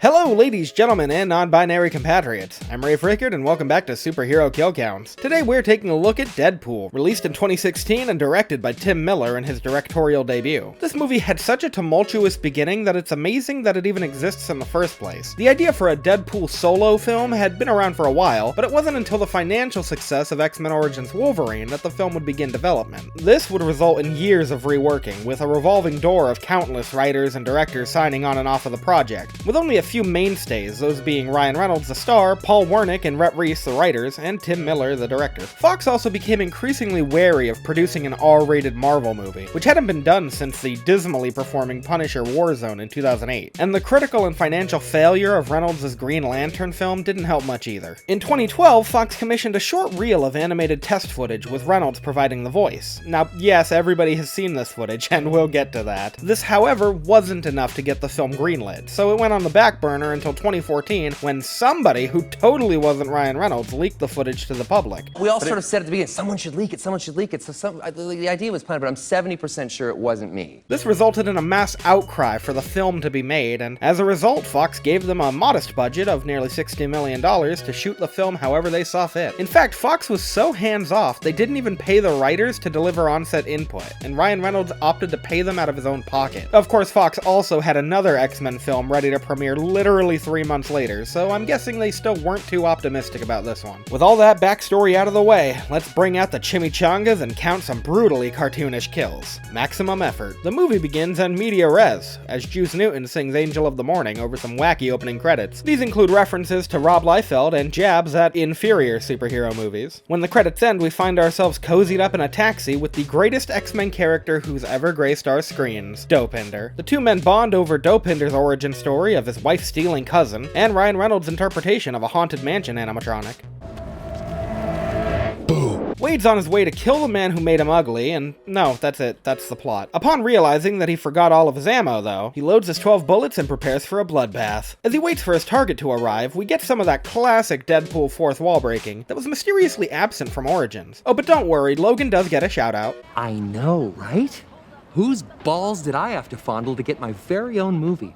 Hello ladies, gentlemen, and non-binary compatriots. I'm Rafe Rickard and welcome back to Superhero Kill Counts. Today we're taking a look at Deadpool, released in 2016 and directed by Tim Miller in his directorial debut. This movie had such a tumultuous beginning that it's amazing that it even exists in the first place. The idea for a Deadpool solo film had been around for a while, but it wasn't until the financial success of X-Men Origins Wolverine that the film would begin development. This would result in years of reworking, with a revolving door of countless writers and directors signing on and off of the project, with only a few mainstays, those being Ryan Reynolds the star, Paul Wernick and Rhett Reese the writers, and Tim Miller the director. Fox also became increasingly wary of producing an R-rated Marvel movie, which hadn't been done since the dismally performing Punisher Warzone in 2008, and the critical and financial failure of Reynolds' Green Lantern film didn't help much either. In 2012, Fox commissioned a short reel of animated test footage with Reynolds providing the voice. Now, yes, everybody has seen this footage, and we'll get to that. This, however, wasn't enough to get the film greenlit, so it went on the back burner until 2014 when somebody who totally wasn't Ryan Reynolds leaked the footage to the public. We all sort of said at the beginning, someone should leak it, so the idea was planned, but I'm 70% sure it wasn't me. This resulted in a mass outcry for the film to be made, and as a result, Fox gave them a modest budget of nearly $60 million to shoot the film however they saw fit. In fact, Fox was so hands-off, they didn't even pay the writers to deliver on-set input, and Ryan Reynolds opted to pay them out of his own pocket. Of course, Fox also had another X-Men film ready to premiere literally 3 months later, so I'm guessing they still weren't too optimistic about this one. With all that backstory out of the way, let's bring out the chimichangas and count some brutally cartoonish kills. Maximum effort. The movie begins in media res, as Juice Newton sings Angel of the Morning over some wacky opening credits. These include references to Rob Liefeld and jabs at inferior superhero movies. When the credits end, we find ourselves cozied up in a taxi with the greatest X-Men character who's ever graced our screens, Dopinder. The two men bond over Dopinder's origin story of his wife-stealing cousin, and Ryan Reynolds' interpretation of a Haunted Mansion animatronic. Wade's on his way to kill the man who made him ugly, and no, that's it, that's the plot. Upon realizing that he forgot all of his ammo, though, he loads his 12 bullets and prepares for a bloodbath. As he waits for his target to arrive, we get some of that classic Deadpool fourth wall breaking that was mysteriously absent from Origins. Oh, but don't worry, Logan does get a shout out. I know, right? Whose balls did I have to fondle to get my very own movie?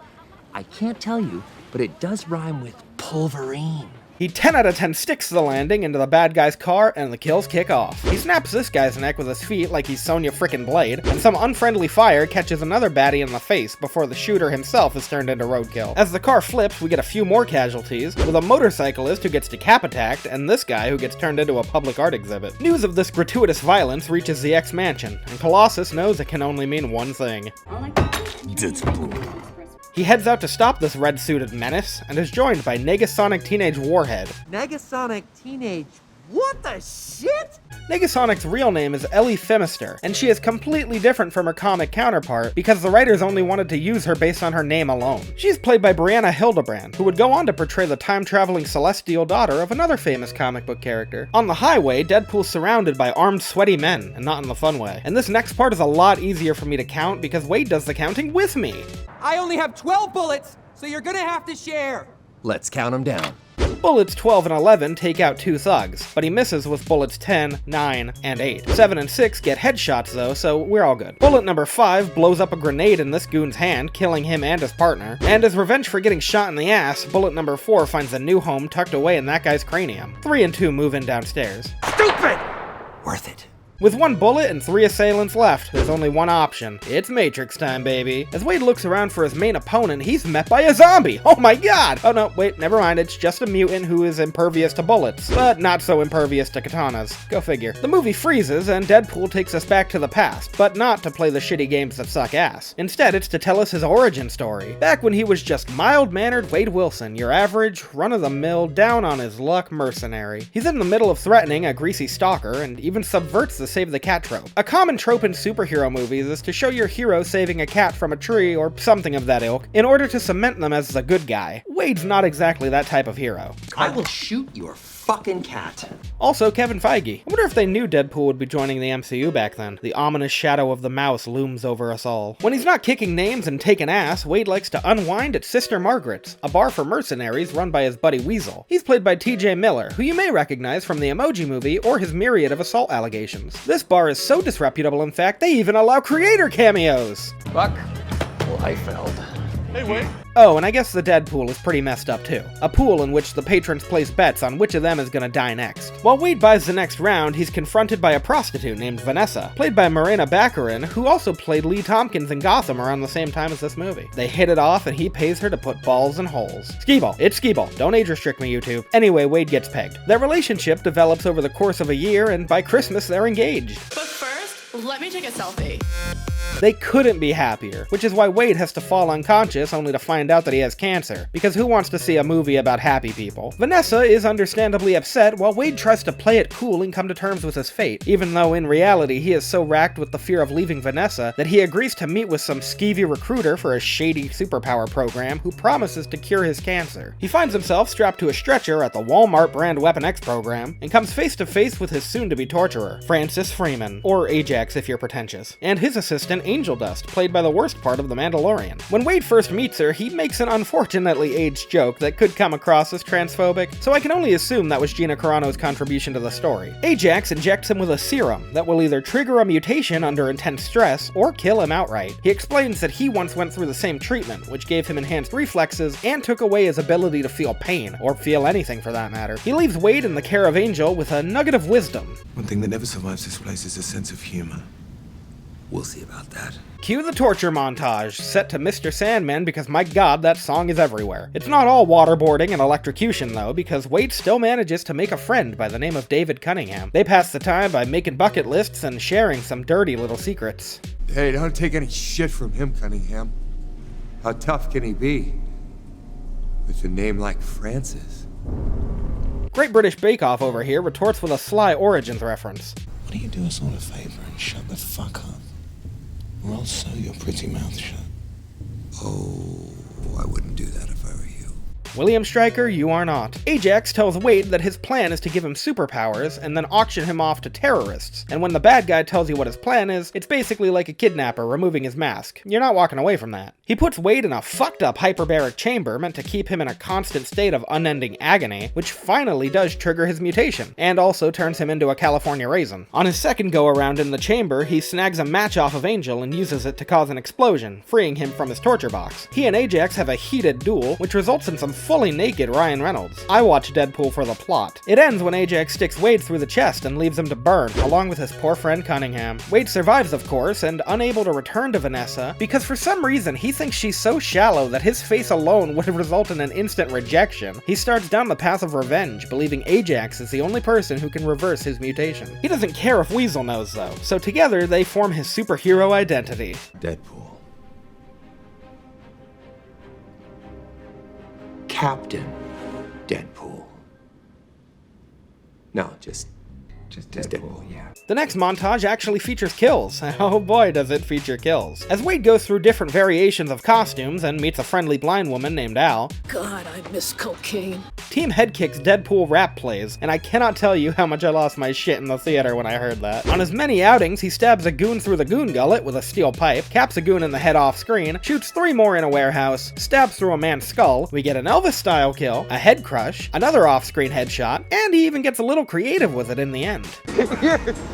I can't tell you, but it does rhyme with Pulverine. He 10 out of 10 sticks the landing into the bad guy's car, and the kills kick off. He snaps this guy's neck with his feet like he's Sonya frickin' Blade, and some unfriendly fire catches another baddie in the face before the shooter himself is turned into roadkill. As the car flips, we get a few more casualties, with a motorcyclist who gets decapitated, and this guy who gets turned into a public art exhibit. News of this gratuitous violence reaches the X-Mansion, and Colossus knows it can only mean one thing. Deadpool. He heads out to stop this red-suited menace, and is joined by Negasonic Teenage Warhead. Negasonic Teenage... What the shit? Negasonic's real name is Ellie Phimister, and she is completely different from her comic counterpart because the writers only wanted to use her based on her name alone. She is played by Brianna Hildebrand, who would go on to portray the time-traveling celestial daughter of another famous comic book character. On the highway, Deadpool's surrounded by armed, sweaty men, and not in the fun way. And this next part is a lot easier for me to count because Wade does the counting with me. I only have 12 bullets, so you're gonna have to share. Let's count them down. Bullets 12 and 11 take out 2 thugs, but he misses with bullets 10, 9, and 8. 7 and 6 get headshots though, so we're all good. Bullet number 5 blows up a grenade in this goon's hand, killing him and his partner. And as revenge for getting shot in the ass, bullet number 4 finds a new home tucked away in that guy's cranium. 3 and 2 move in downstairs. Stupid! Worth it. With 1 bullet and 3 assailants left, there's only one option. It's Matrix time, baby. As Wade looks around for his main opponent, he's met by a zombie! Oh my god! Oh no, wait, never mind, it's just a mutant who is impervious to bullets, but not so impervious to katanas. Go figure. The movie freezes, and Deadpool takes us back to the past, but not to play the shitty games that suck ass. Instead, it's to tell us his origin story. Back when he was just mild-mannered Wade Wilson, your average, run-of-the-mill, down-on-his-luck mercenary. He's in the middle of threatening a greasy stalker, and even subverts the save the cat trope. A common trope in superhero movies is to show your hero saving a cat from a tree or something of that ilk in order to cement them as the good guy. Wade's not exactly that type of hero. I will shoot your fucking cat. Also, Kevin Feige. I wonder if they knew Deadpool would be joining the MCU back then. The ominous shadow of the mouse looms over us all. When he's not kicking names and taking ass, Wade likes to unwind at Sister Margaret's, a bar for mercenaries run by his buddy Weasel. He's played by TJ Miller, who you may recognize from the Emoji Movie or his myriad of assault allegations. This bar is so disreputable, in fact, they even allow creator cameos! Buck Liefeld. Hey, Wade. Oh, and I guess the Deadpool is pretty messed up too. A pool in which the patrons place bets on which of them is gonna die next. While Wade buys the next round, he's confronted by a prostitute named Vanessa, played by Morena Baccarin, who also played Lee Tompkins in Gotham around the same time as this movie. They hit it off and he pays her to put balls in holes. Skee-ball. It's skee-ball. Don't age restrict me, YouTube. Anyway, Wade gets pegged. Their relationship develops over the course of a year, and by Christmas they're engaged. But first, let me take a selfie. They couldn't be happier, which is why Wade has to fall unconscious only to find out that he has cancer, because who wants to see a movie about happy people? Vanessa is understandably upset while Wade tries to play it cool and come to terms with his fate, even though in reality he is so racked with the fear of leaving Vanessa that he agrees to meet with some skeevy recruiter for a shady superpower program who promises to cure his cancer. He finds himself strapped to a stretcher at the Walmart brand Weapon X program and comes face to face with his soon-to-be torturer, Francis Freeman, or Ajax if you're pretentious, and his assistant Angel Dust, played by the worst part of The Mandalorian. When Wade first meets her, he makes an unfortunately aged joke that could come across as transphobic, so I can only assume that was Gina Carano's contribution to the story. Ajax injects him with a serum that will either trigger a mutation under intense stress or kill him outright. He explains that he once went through the same treatment, which gave him enhanced reflexes and took away his ability to feel pain, or feel anything for that matter. He leaves Wade in the care of Angel with a nugget of wisdom. One thing that never survives this place is a sense of humor. We'll see about that. Cue the torture montage, set to Mr. Sandman because my god, that song is everywhere. It's not all waterboarding and electrocution though, because Wade still manages to make a friend by the name of David Cunningham. They pass the time by making bucket lists and sharing some dirty little secrets. Hey, don't take any shit from him, Cunningham. How tough can he be? With a name like Francis. Great British Bake Off over here retorts with a sly Origins reference. Why don't you do us all a favor and shut the fuck up? Or I'll sew your pretty mouth shut. Oh, I wouldn't do that if I were you. William Stryker, you are not. Ajax tells Wade that his plan is to give him superpowers and then auction him off to terrorists, and when the bad guy tells you what his plan is, it's basically like a kidnapper removing his mask. You're not walking away from that. He puts Wade in a fucked up hyperbaric chamber meant to keep him in a constant state of unending agony, which finally does trigger his mutation, and also turns him into a California raisin. On his second go around in the chamber, he snags a match off of Angel and uses it to cause an explosion, freeing him from his torture box. He and Ajax have a heated duel, which results in some fully naked Ryan Reynolds. I watch Deadpool for the plot. It ends when Ajax sticks Wade through the chest and leaves him to burn, along with his poor friend Cunningham. Wade survives, of course, and unable to return to Vanessa, because for some reason he thinks she's so shallow that his face alone would result in an instant rejection. He starts down the path of revenge, believing Ajax is the only person who can reverse his mutation. He doesn't care if Weasel knows though, so together they form his superhero identity. Deadpool. Captain Deadpool. No, just Deadpool, yeah. The next montage actually features kills. Oh boy, does it feature kills. As Wade goes through different variations of costumes and meets a friendly blind woman named Al, God, I miss cocaine. Team Headkick's Deadpool rap plays, and I cannot tell you how much I lost my shit in the theater when I heard that. On his many outings, he stabs a goon through the goon gullet with a steel pipe, caps a goon in the head off screen, shoots 3 more in a warehouse, stabs through a man's skull, we get an Elvis-style kill, a head crush, another off-screen headshot, and he even gets a little creative with it in the end.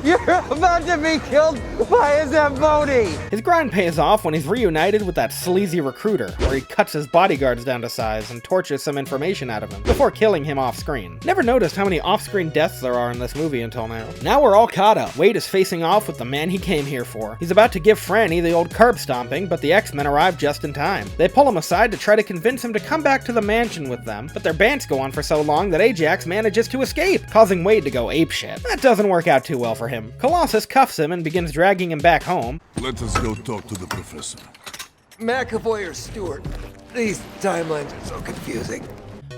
You're about to be killed by a Zamboni! His grind pays off when he's reunited with that sleazy recruiter, where he cuts his bodyguards down to size and tortures some information out of him, before killing him off-screen. Never noticed how many off-screen deaths there are in this movie until now. Now we're all caught up. Wade is facing off with the man he came here for. He's about to give Franny the old curb stomping, but the X-Men arrive just in time. They pull him aside to try to convince him to come back to the mansion with them, but their bants go on for so long that Ajax manages to escape, causing Wade to go apeshit. That doesn't work out too well for him. Colossus cuffs him and begins dragging him back home. Let us go talk to the professor. McAvoy or Stewart? These timelines are so confusing.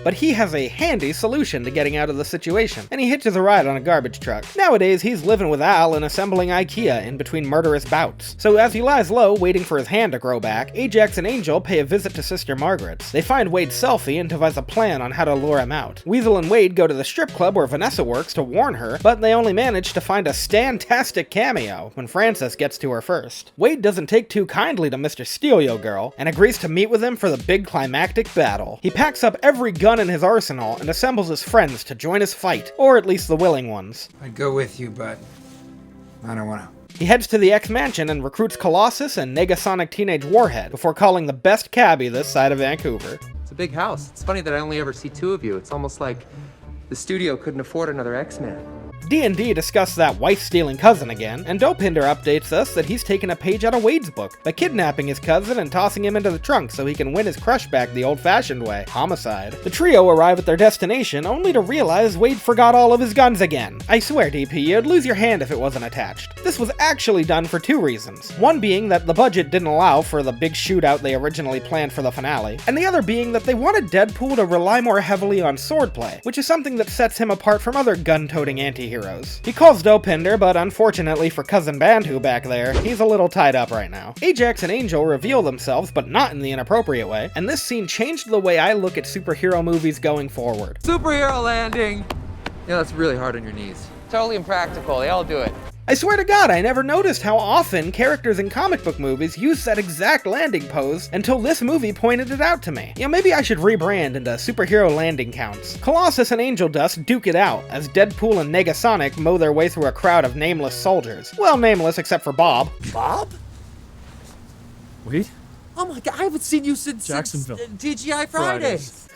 But he has a handy solution to getting out of the situation, and he hitches a ride on a garbage truck. Nowadays, he's living with Al and assembling IKEA in between murderous bouts. So as he lies low, waiting for his hand to grow back, Ajax and Angel pay a visit to Sister Margaret's. They find Wade's selfie and devise a plan on how to lure him out. Weasel and Wade go to the strip club where Vanessa works to warn her, but they only manage to find a Stan-tastic cameo when Francis gets to her first. Wade doesn't take too kindly to Mr. Steelio Girl, and agrees to meet with him for the big climactic battle. He packs up every gun in his arsenal and assembles his friends to join his fight, or at least the willing ones. I'd go with you, but I don't want to. He heads to the X-Mansion and recruits Colossus and Negasonic Teenage Warhead before calling the best cabbie this side of Vancouver. It's a big house. It's funny that I only ever see two of you. It's almost like the studio couldn't afford another X-Man. D&D discusses that wife-stealing cousin again, and Dopinder updates us that he's taken a page out of Wade's book by kidnapping his cousin and tossing him into the trunk so he can win his crush back the old-fashioned way, homicide. The trio arrive at their destination only to realize Wade forgot all of his guns again. I swear, DP, you'd lose your hand if it wasn't attached. This was actually done for two reasons. One being that the budget didn't allow for the big shootout they originally planned for the finale, and the other being that they wanted Deadpool to rely more heavily on swordplay, which is something that sets him apart from other gun-toting anti-heroes. He calls Dopinder, but unfortunately for Cousin Bantu back there, he's a little tied up right now. Ajax and Angel reveal themselves, but not in the inappropriate way, and this scene changed the way I look at superhero movies going forward. Superhero landing! Yeah, that's really hard on your knees. Totally impractical. They all do it. I swear to God, I never noticed how often characters in comic book movies use that exact landing pose until this movie pointed it out to me. You know, maybe I should rebrand into superhero landing counts. Colossus and Angel Dust duke it out as Deadpool and Negasonic mow their way through a crowd of nameless soldiers. Well, nameless except for Bob. Bob? Wait? Oh my God, I haven't seen you since Jacksonville. TGI Fridays.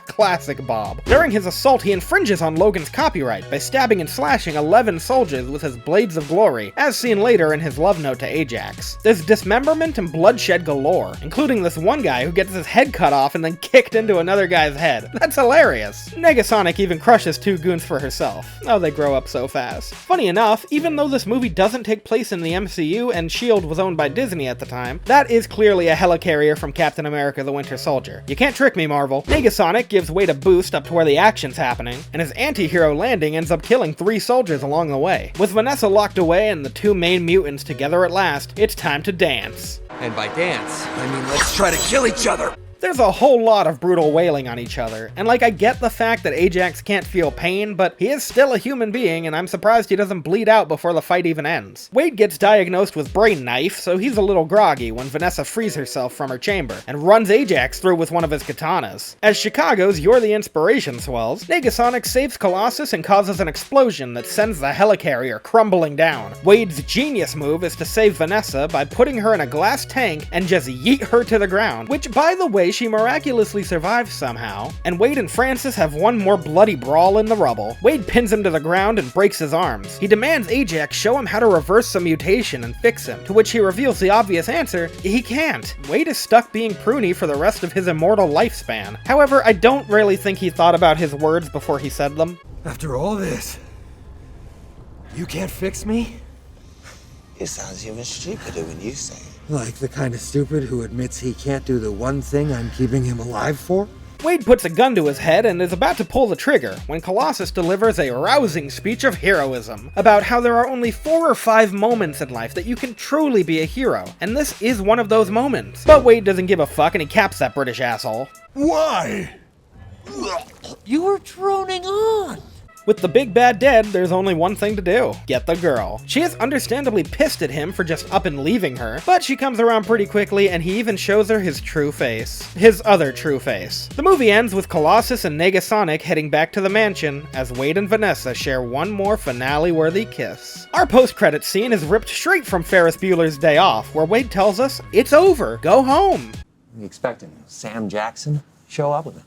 Classic Bob. During his assault, he infringes on Logan's copyright by stabbing and slashing 11 soldiers with his blades of glory, as seen later in his love note to Ajax. There's dismemberment and bloodshed galore, including this one guy who gets his head cut off and then kicked into another guy's head. That's hilarious. Negasonic even crushes two goons for herself. Oh, they grow up so fast. Funny enough, even though this movie doesn't take place in the MCU and S.H.I.E.L.D. was owned by Disney at the time, that is clearly a helicarrier from Captain America the Winter Soldier. You can't trick me, Marvel. Negasonic gives Wade a boost up to where the action's happening, and his anti-hero landing ends up killing 3 soldiers along the way. With Vanessa locked away and the 2 main mutants together at last, it's time to dance. And by dance, I mean let's try to kill each other. There's a whole lot of brutal wailing on each other, and like I get the fact that Ajax can't feel pain, but he is still a human being and I'm surprised he doesn't bleed out before the fight even ends. Wade gets diagnosed with brain knife, so he's a little groggy when Vanessa frees herself from her chamber and runs Ajax through with one of his katanas. As Chicago's You're the Inspiration swells, Negasonic saves Colossus and causes an explosion that sends the helicarrier crumbling down. Wade's genius move is to save Vanessa by putting her in a glass tank and just yeet her to the ground, which by the way she miraculously survives somehow, and Wade and Francis have one more bloody brawl in the rubble. Wade pins him to the ground and breaks his arms. He demands Ajax show him how to reverse some mutation and fix him, to which he reveals the obvious answer: he can't. Wade is stuck being pruny for the rest of his immortal lifespan. However, I don't really think he thought about his words before he said them. After all this, you can't fix me? It sounds even stupider when you say it. Like the kind of stupid who admits he can't do the one thing I'm keeping him alive for? Wade puts a gun to his head and is about to pull the trigger when Colossus delivers a rousing speech of heroism about how there are only 4 or 5 moments in life that you can truly be a hero, and this is one of those moments. But Wade doesn't give a fuck and he caps that British asshole. Why? You were droning on! With the big bad dead, there's only one thing to do: get the girl. She is understandably pissed at him for just up and leaving her, but she comes around pretty quickly and he even shows her his true face. His other true face. The movie ends with Colossus and Negasonic heading back to the mansion as Wade and Vanessa share one more finale-worthy kiss. Our post-credits scene is ripped straight from Ferris Bueller's Day Off, where Wade tells us, it's over, go home. You expecting Sam Jackson show up with an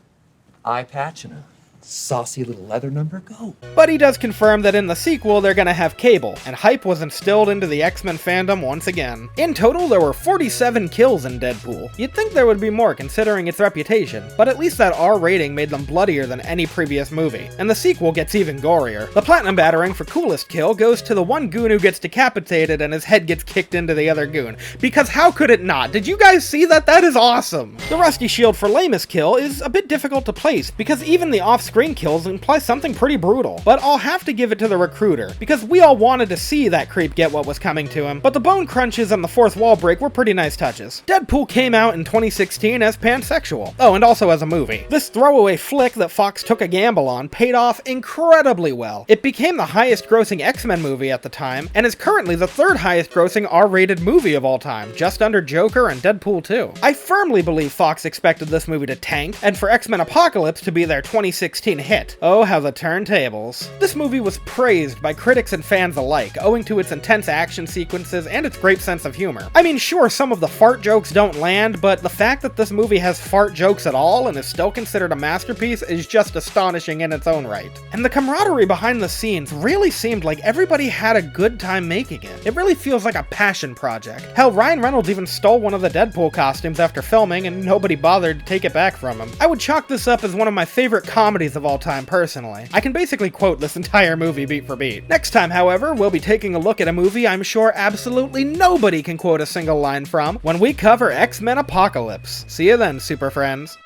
eye patch and a saucy little leather number? Go. But he does confirm that in the sequel they're gonna have Cable, and hype was instilled into the X-Men fandom once again. In total, there were 47 kills in Deadpool. You'd think there would be more considering its reputation, but at least that R rating made them bloodier than any previous movie, and the sequel gets even gorier. The Platinum Battering for coolest kill goes to the one goon who gets decapitated and his head gets kicked into the other goon, because how could it not? Did you guys see that? That is awesome! The Rusty Shield for lamest kill is a bit difficult to place, because even the off-screen kills imply something pretty brutal, but I'll have to give it to the Recruiter, because we all wanted to see that creep get what was coming to him, but the bone crunches and the fourth wall break were pretty nice touches. Deadpool came out in 2016 as pansexual. Oh, and also as a movie. This throwaway flick that Fox took a gamble on paid off incredibly well. It became the highest grossing X-Men movie at the time, and is currently the 3rd highest grossing R-rated movie of all time, just under Joker and Deadpool 2. I firmly believe Fox expected this movie to tank, and for X-Men Apocalypse to be their 2016 2016 hit, oh how the turntables. This movie was praised by critics and fans alike, owing to its intense action sequences and its great sense of humor. I mean, sure, some of the fart jokes don't land, but the fact that this movie has fart jokes at all and is still considered a masterpiece is just astonishing in its own right. And the camaraderie behind the scenes really seemed like everybody had a good time making it. It really feels like a passion project. Hell, Ryan Reynolds even stole one of the Deadpool costumes after filming and nobody bothered to take it back from him. I would chalk this up as one of my favorite comedies of all time personally. I can basically quote this entire movie beat for beat. Next time, however, we'll be taking a look at a movie I'm sure absolutely nobody can quote a single line from when we cover X-Men Apocalypse. See you then, super friends.